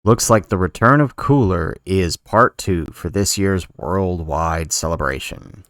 Looks like the return of Cooler is part 2 for this year's worldwide celebration.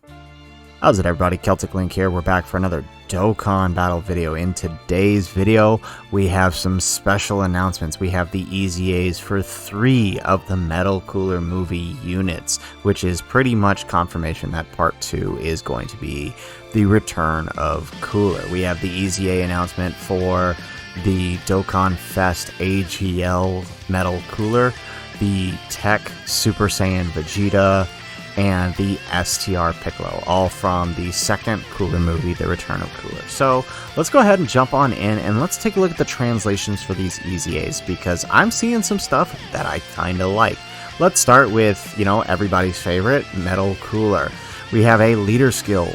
How's it, everybody? Celtic Link here. We're back for another Dokkan battle video. In today's video, we have some special announcements. We have the EZAs for 3 of the Metal Cooler movie units, which is pretty much confirmation that part 2 is going to be the return of Cooler. We have the EZA announcement for the Dokkan Fest AGL Metal Cooler, the Tech Super Saiyan Vegeta, and the Str Piccolo, all from the second Cooler movie, The Return of Cooler. So let's go ahead and jump on in and let's take a look at the translations for these EZAs, because I'm seeing some stuff that I kind of like. Let's start with, everybody's favorite, Metal Cooler. We have a leader skill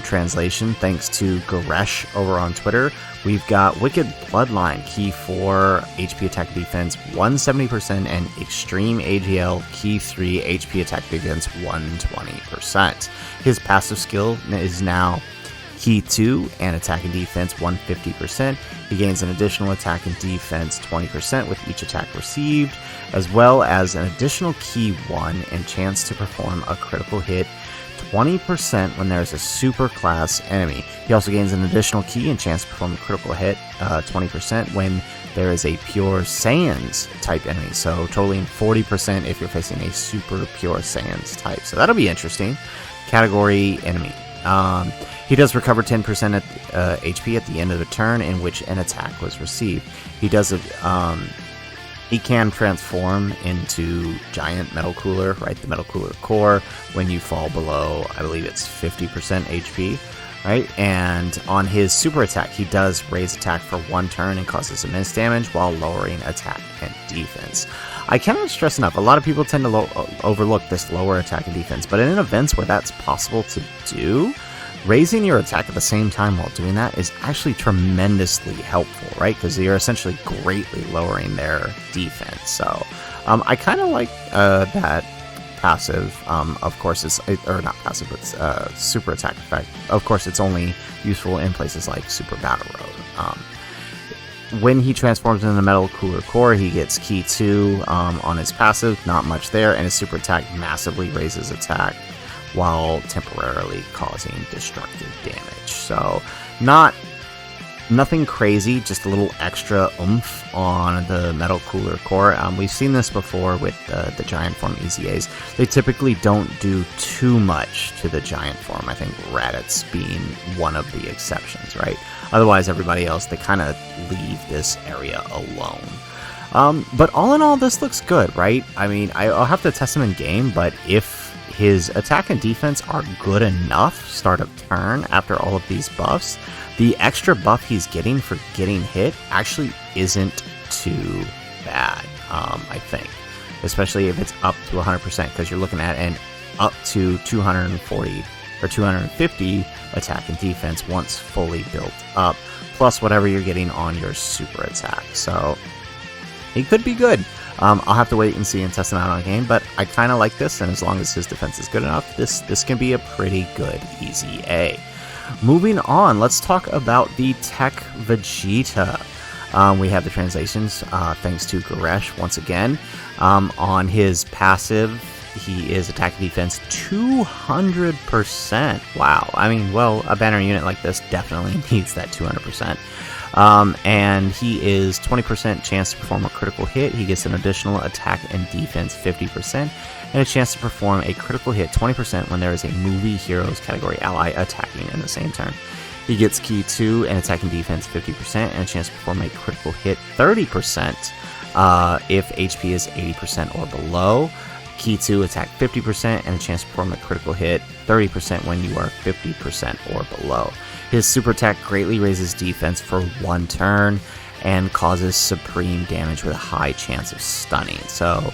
translation thanks to Goresh over on Twitter. We've got Wicked Bloodline, key 4, HP attack defense 170%, and Extreme AGL, key 3, HP attack defense 120%. His passive skill is now key 2 and attack and defense 150%. He gains an additional attack and defense 20% with each attack received, as well as an additional key 1 and chance to perform a critical hit 20% when there's a super class enemy. He also gains an additional key and chance to perform a critical hit 20% when there is a pure Saiyans type enemy. So totaling 40% if you're facing a super pure Saiyans type. So that'll be interesting. Category enemy. He does recover 10% HP at the end of the turn in which an attack was received. He does he can transform into Giant Metal Cooler, right? The Metal Cooler core when you fall below, I believe it's 50% HP, right? And on his super attack, he does raise attack for 1 turn and causes immense damage while lowering attack and defense. I cannot stress enough, a lot of people tend to overlook this lower attack and defense, but in events where that's possible to do, raising your attack at the same time while doing that is actually tremendously helpful, right? Because you're essentially greatly lowering their defense. So I kind of like that passive. Of course, or not passive, it's super attack effect. Of course, it's only useful in places like Super Battle Road. When he transforms into the Metal Cooler core, he gets key 2 on his passive, not much there, and his super attack massively raises attack while temporarily causing destructive damage. So nothing crazy, just a little extra oomph on the Metal Cooler core. We've seen this before with the Giant Form EZAs. They typically don't do too much to the Giant Form. I think Raditz being one of the exceptions, right? Otherwise, everybody else, they kind of leave this area alone. But all in all, this looks good, right? I mean, I'll have to test him in game, but if his attack and defense are good enough start of turn after all of these buffs, the extra buff he's getting for getting hit actually isn't too bad, I think. Especially if it's up to 100%, because you're looking at an up to 240 or 250 attack and defense once fully built up, plus whatever you're getting on your super attack. So he could be good. I'll have to wait and see and test him out on game, but I kind of like this, and as long as his defense is good enough, this can be a pretty good EZA. Moving on, let's talk about the Tech Vegeta. We have the translations thanks to Goresh once again. On his passive, he is attack defense 200%. Wow. I mean, well, a banner unit like this definitely needs that 200%. And he is 20% chance to perform a critical hit. He gets an additional attack and defense 50%, and a chance to perform a critical hit 20% when there is a movie heroes category ally attacking in the same turn. He gets key 2 and attack and defense 50%, and a chance to perform a critical hit 30% if HP is 80% or below. Key 2 attack 50%, and a chance to perform a critical hit 30% when you are 50% or below. His super attack greatly raises defense for 1 turn and causes supreme damage with a high chance of stunning. So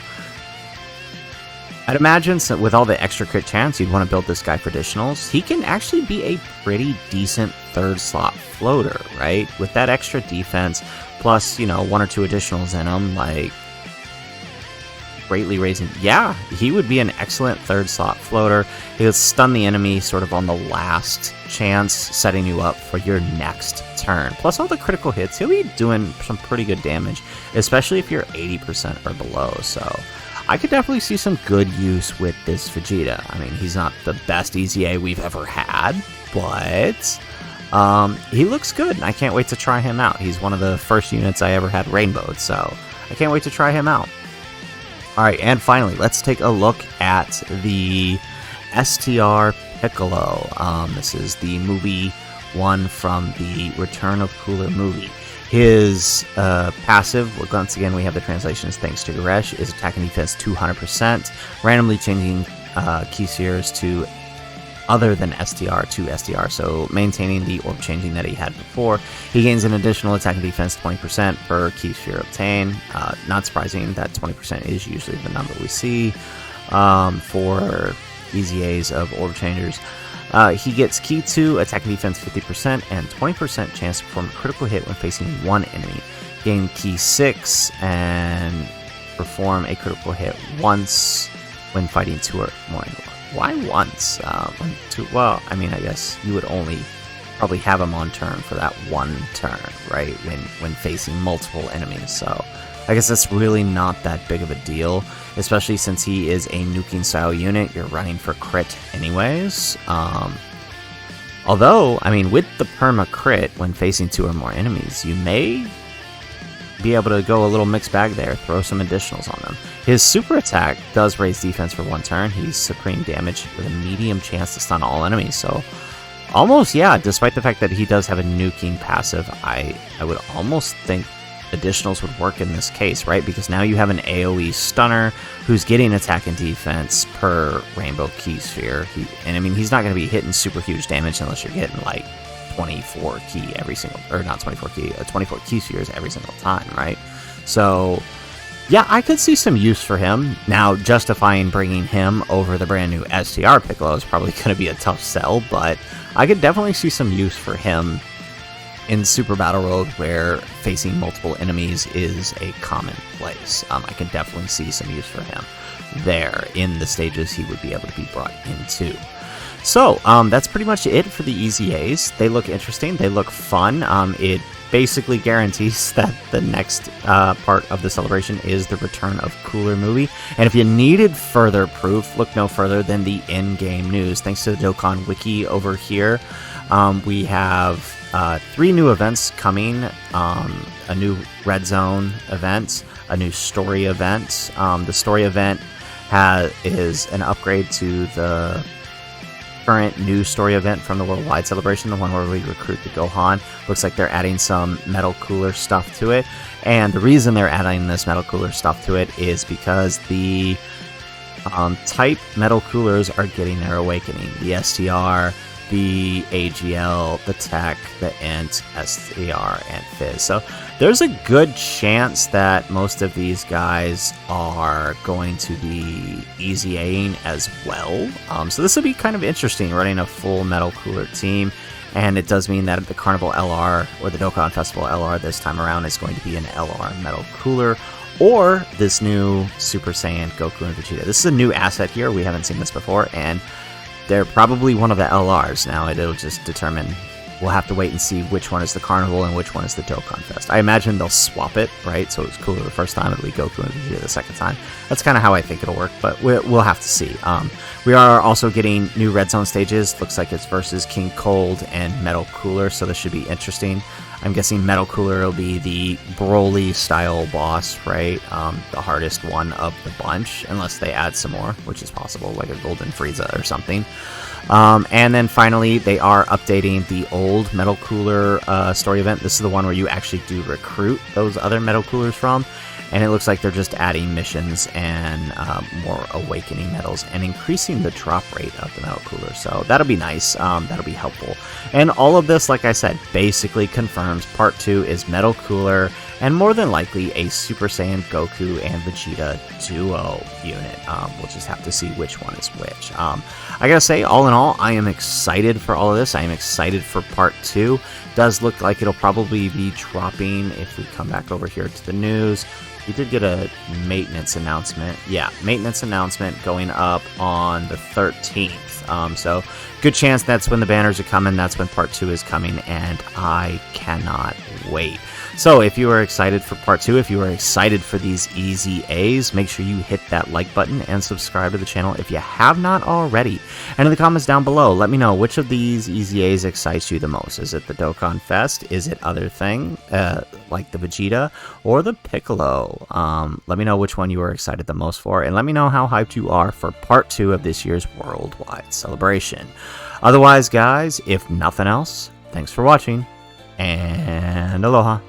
I'd imagine with all the extra crit chance, you'd want to build this guy for additionals. He can actually be a pretty decent 3rd slot floater, right? With that extra defense plus, 1 or 2 additionals in him, like greatly raising. Yeah, he would be an excellent third slot floater. He would stun the enemy sort of on the last chance, setting you up for your next turn. Plus all the critical hits, he'll be doing some pretty good damage, especially if you're 80% or below. So I could definitely see some good use with this Vegeta. I mean, he's not the best EZA we've ever had, but he looks good, and I can't wait to try him out. He's one of the first units I ever had rainbowed, so I can't wait to try him out. Alright, and finally, let's take a look at the Str Piccolo. This is the movie one from the Return of Cooler movie. His passive, once again we have the translations thanks to Goresh, is attack and defense 200%, randomly changing key spheres to other than STR to STR, so maintaining the orb changing that he had before. He gains an additional attack and defense 20% per key sphere obtained. Not surprising that 20% is usually the number we see for EZAs of orb changers. He gets key 2, attack and defense 50%, and 20% chance to perform a critical hit when facing one enemy. Gain key 6 and perform a critical hit once when fighting 2 or more enemies. Why once? Well, I mean, I guess you would only probably have him on turn for that one turn, right? When facing multiple enemies. So I guess that's really not that big of a deal, especially since he is a nuking style unit. You're running for crit anyways. Although, I mean, with the perma crit when facing 2 or more enemies, you may be able to go a little mixed bag there, throw some additionals on them. His super attack does raise defense for 1 turn. He's supreme damage with a medium chance to stun all enemies. So almost, yeah, despite the fact that he does have a nuking passive, I would almost think additionals would work in this case, right? Because now you have an AoE stunner who's getting attack and defense per rainbow key sphere. And I mean, he's not going to be hitting super huge damage unless you're getting like 24 key every single, or not 24 key, 24 key spheres every single time, right? So yeah, I could see some use for him. Now, justifying bringing him over the brand new Str Piccolo is probably going to be a tough sell, but I could definitely see some use for him in Super Battle Road, where facing multiple enemies is a commonplace. I can definitely see some use for him there in the stages he would be able to be brought into. So, that's pretty much it for the EZAs. They look interesting. They look fun. It basically guarantees that the next part of the celebration is the Return of Cooler movie. And if you needed further proof, look no further than the in-game news. Thanks to the Dokkan Wiki over here, we have 3 new events coming. A new Red Zone event, a new story event. The story event is an upgrade to the current new story event from the Worldwide Celebration, the one where we recruit the Gohan. Looks like they're adding some Metal Cooler stuff to it, and the reason they're adding this Metal Cooler stuff to it is because the type Metal Coolers are getting their awakening. The STR, the AGL, the Tech, the Int, STR, and Fizz. So there's a good chance that most of these guys are going to be EZAing as well. So this will be kind of interesting, running a full Metal Cooler team. And it does mean that the Carnival LR, or the Dokkan Festival LR this time around, is going to be an LR Metal Cooler, or this new Super Saiyan Goku and Vegeta. This is a new asset here. We haven't seen this before, and they're probably one of the LRs. Now it'll just determine, we'll have to wait and see which one is the Carnival and which one is the Dokkan Fest. I imagine they'll swap it, right? So it was Cooler the first time, it'll be Goku and Vegeta the second time. That's kind of how I think it'll work, but we'll have to see. We are also getting new Red Zone stages. Looks like it's versus King Cold and Metal Cooler, so this should be interesting. I'm guessing Metal Cooler will be the Broly style boss, right? The hardest one of the bunch, unless they add some more, which is possible, like a Golden Frieza or something. And then finally, they are updating the old Metal Cooler story event. This is the one where you actually do recruit those other Metal Coolers from. And it looks like they're just adding missions and more awakening medals and increasing the drop rate of the Metal Cooler. So that'll be nice. That'll be helpful. And all of this, like I said, basically confirms Part 2 is Metal Cooler and more than likely a Super Saiyan Goku and Vegeta duo unit. We'll just have to see which one is which. I gotta say, all in all, I am excited for all of this. I am excited for Part 2. Does look like it'll probably be dropping, if we come back over here to the news, we did get a maintenance announcement. Yeah, maintenance announcement going up on the 13th. So good chance that's when the banners are coming. That's when part 2 is coming, and I cannot wait. So if you are excited for part 2, if you are excited for these easy A's, make sure you hit that like button and subscribe to the channel if you have not already. And in the comments down below, let me know which of these easy A's excites you the most. Is it the Dokkan Fest? Is it other thing, like the Vegeta or the Piccolo? Let me know which one you are excited the most for, and let me know how hyped you are for part 2 of this year's worldwide celebration. Otherwise, guys, if nothing else, thanks for watching, and aloha.